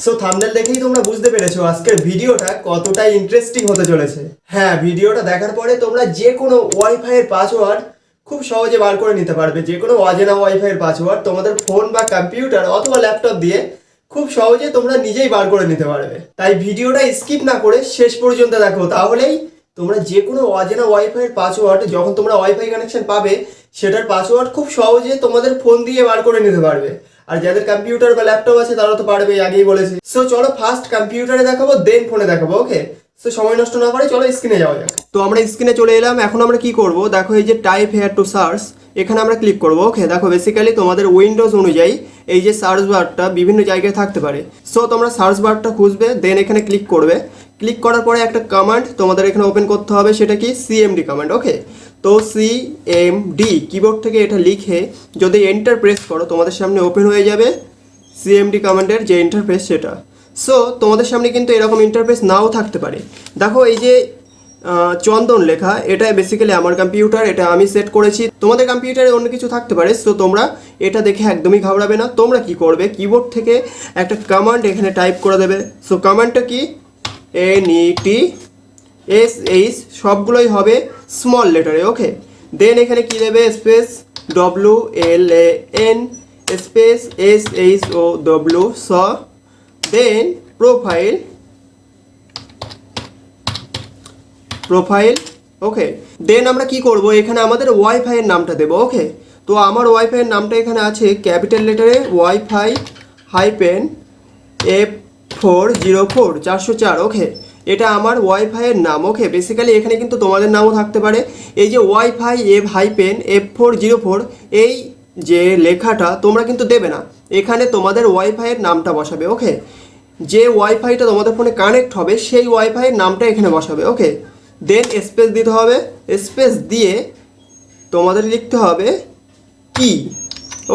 So thumbnail দেখেই তোমরা বুঝতে পেরেছো আজকের ভিডিওটা কতটা ইন্টারেস্টিং হতে চলেছে। হ্যাঁ, ভিডিওটা দেখার পরে তোমরা যে কোনো ওয়াইফাই এর পাসওয়ার্ড খুব সহজে বার করে নিতে পারবে। যে কোনো অজানা ওয়াইফাই এর পাসওয়ার্ড তোমাদের ফোন বা কম্পিউটার অথবা ল্যাপটপ দিয়ে খুব সহজে তোমরা নিজেই বার করে নিতে পারবে। তাই ভিডিওটা স্কিপ না করে শেষ পর্যন্ত দেখো, তাহলেই তোমরা যে কোনো অজানা ওয়াইফাই এর পাসওয়ার্ড যখন তোমরা ওয়াইফাই কানেকশন পাবে সেটার পাসওয়ার্ড খুব সহজে তোমাদের ফোন দিয়ে বার করে নিতে পারবে। আর যাদের কম্পিউটার বা ল্যাপটপ আছে তারা তো পারবে, আগেই বলেছি। সো চলো ফার্স্ট কম্পিউটারে দেখাবো, দেন ফোনে দেখাবো। ওকে, সো সময় নষ্ট না করে চলো স্ক্রিনে যাওয়া যাক। তো আমরা স্ক্রিনে চলে এলাম। এখন আমরা কি করব দেখো, এই যে টাইপ হেয়ার টু সার্চ, এখানে আমরা ক্লিক করব। ওকে, দেখো বেসিক্যালি তোমাদের উইন্ডোজ অনুযায়ী এই যে সার্চ বারটা বিভিন্ন জায়গায় থাকতে পারে। সো তোমরা সার্চ বারটা খুঁজবে, দেন এখানে ক্লিক করবে। ক্লিক করার পরে একটা কমান্ড তোমাদের এখানে ওপেন করতে হবে, সেটা কি সিএমডি কমান্ড। ওকে, তো সিএমডি কিবোর্ড থেকে এটা লিখে যদি এন্টার প্রেস করো তোমাদের সামনে ওপেন হয়ে যাবে সিএমডি কমান্ডের যে ইন্টারফেস সেটা। সো তোমাদের সামনে কিন্তু এরকম ইন্টারফেস নাও থাকতে পারে। দেখো এই যে চন্দন লেখা, এটা বেসিক্যালি আমার কম্পিউটার, এটা আমি সেট করেছি। তোমাদের কম্পিউটারে অন্য কিছু থাকতে পারে। সো তোমরা এটা দেখে একদমই ঘাবড়াবে না। তোমরা কি করবে, কিবোর্ড থেকে একটা কমান্ড এখানে টাইপ করে দেবে। সো কমান্ডটা কি, NETSH, সবগুলোই হবে স্মল লেটারে। ওকে, দেন এখানে কি দেবে, স্পেস WLAN স্পেস SHOW, দেন প্রোফাইল। ওকে, দেন আমরা কি করব, এখানে আমাদের ওয়াইফাই এর নামটা দেবো। ওকে, তো আমার ওয়াইফাই এর নামটা এখানে আছে ক্যাপিটাল লেটারে ওয়াইফাই -F404 404। ওকে, এটা আমার ওয়াইফাই এর নাম। ওকে, বেসিক্যালি এখানে কিন্তু তোমাদের নামও থাকতে পারে। এই যে ওয়াইফাই F-F404 এই যে লেখাটা তোমরা কিন্তু দেবে না, এখানে তোমাদের ওয়াইফাই এর নামটা বসাবে। ওকে, যে ওয়াইফাইটা তোমাদের ফোনে কানেক্ট হবে সেই ওয়াইফাই এর নামটা এখানে বসাবে। ওকে, দেন স্পেস দিতে হবে। স্পেস দিয়ে তোমাদের লিখতে হবে কি।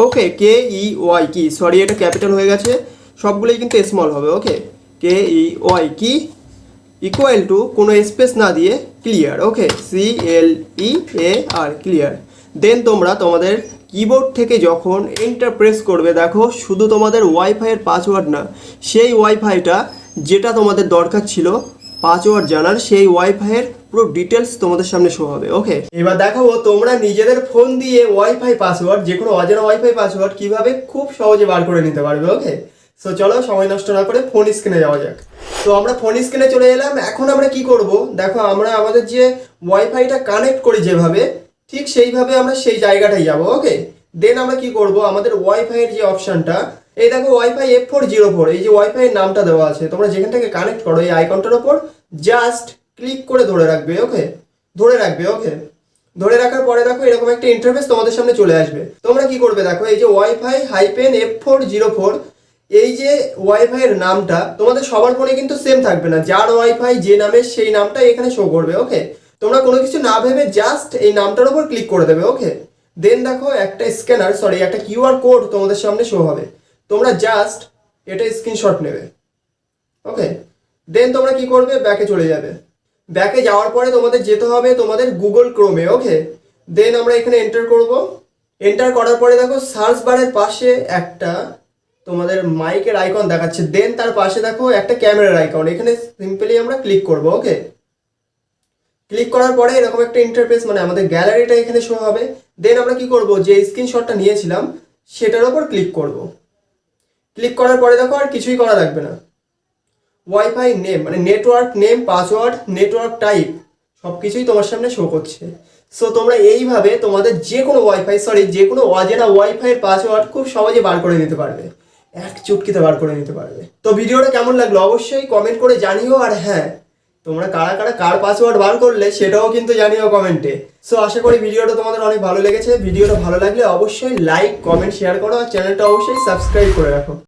ওকে, KEY কি, সরি এটা ক্যাপিটাল হয়ে গেছে, সবগুলোই কিন্তু স্মল হবে। ওকে, KEY কি ইকুয়াল টু কোনো স্পেস না দিয়ে ক্লিয়ার। ওকে, CLEAR ক্লিয়ার। দেন তোমরা তোমাদের কিবোর্ড থেকে যখন এন্টার প্রেস করবে, দেখো শুধু তোমাদের ওয়াইফাইয়ের পাসওয়ার্ড না, সেই ওয়াইফাইটা যেটা তোমাদের দরকার ছিল পাসওয়ার্ড জানার, সেই ওয়াইফাইয়ের পুরো ডিটেলস তোমাদের সামনে শো হবে। ওকে, এবার দেখাবো তোমরা নিজেদের ফোন দিয়ে ওয়াইফাই পাসওয়ার্ড, যে কোনো অজানা ওয়াইফাই পাসওয়ার্ড কিভাবে খুব সহজে বার করে নিতে পারবে। ওকে, সো চলো সময় নষ্ট না করে ফোন স্ক্রিনে যাওয়া যাক। তো আমরা ফোন স্ক্রিনে চলে এলাম। এখন আমরা কি করব দেখো, আমরা আমাদের যে ওয়াইফাইটা কানেক্ট করি যেভাবে, ঠিক সেইভাবে আমরা সেই জায়গাটাই যাব। ওকে, দেন আমরা কি করব, আমাদের ওয়াইফাইয়ের যে অপশনটা, এই দেখো ওয়াইফাই F404, এই যে ওয়াইফাই এর নামটা দেওয়া আছে, তোমরা যেখান থেকে কানেক্ট করো এই আইকনটার উপর জাস্ট ক্লিক করে ধরে রাখবে। ওকে, ধরে রাখবে। ওকে, ধরে রাখার পরে দেখো এরকম একটা ইন্টারফেস তোমাদের সামনে চলে আসবে। তোমরা কি করবে দেখো, এই যে ওয়াইফাই -F404 এই যে ওয়াইফাই এর নামটা তোমাদের সবার ফোনে কিন্তু সেম থাকবে না, যার ওয়াইফাই যে নামে সেই নামটা এখানে শো করবে। ওকে, তোমরা কোনো কিছু না ভেবে জাস্ট এই নামটার উপর ক্লিক করে দেবে। ওকে, দেন দেখো একটা একটা কিউআর কোড তোমাদের সামনে শো হবে, তোমরা জাস্ট এটা স্ক্রিনশট নেবে। ওকে, দেন তোমরা কি করবে, ব্যাকে চলে যাবে। ব্যাকে যাওয়ার পরে তোমাদের যেতে হবে তোমাদের গুগল ক্রোমে। ওকে, দেন আমরা এখানে এন্টার করব। এন্টার করার পরে দেখো সার্চ বারের পাশে একটা তোমাদের মাইকের আইকন দেখাচ্ছে, দেন তার পাশে দেখো একটা ক্যামেরার আইকন, এখানে সিম্পলি আমরা ক্লিক করব। ওকে, ক্লিক করার পরে এরকম একটা ইন্টারফেস, মানে আমাদের গ্যালারিটা এখানে শো হবে। দেন আমরা কি করব, যে স্ক্রিনশটটা নিয়েছিলাম সেটার উপর ক্লিক করব। ক্লিক করার পরে দেখো আর কিছুই করা লাগবে না, ওয়াইফাই নেম মানে network name, password, network type সব কিছুই তোমার সামনে শো করছে। সো তোমরা এইভাবে তোমাদের যে কোনো যে কোনো অজানা ওয়াইফাইয়ের পাসওয়ার্ড খুব সহজে বার করে নিতে পারবে, এক চুটকিতে বার করে নিতে পারবে। তো ভিডিওটা কেমন লাগলো অবশ্যই কমেন্ট করে জানিও। আর হ্যাঁ, তোমরা কার পাসওয়ার্ড বার করলে সেটাও কিন্তু জানিও কমেন্টে। সো আশা করি ভিডিওটা তোমাদের অনেক ভালো লেগেছে। ভিডিওটা ভালো লাগলে অবশ্যই লাইক, কমেন্ট, শেয়ার করো, আর চ্যানেলটা অবশ্যই সাবস্ক্রাইব করে রাখো।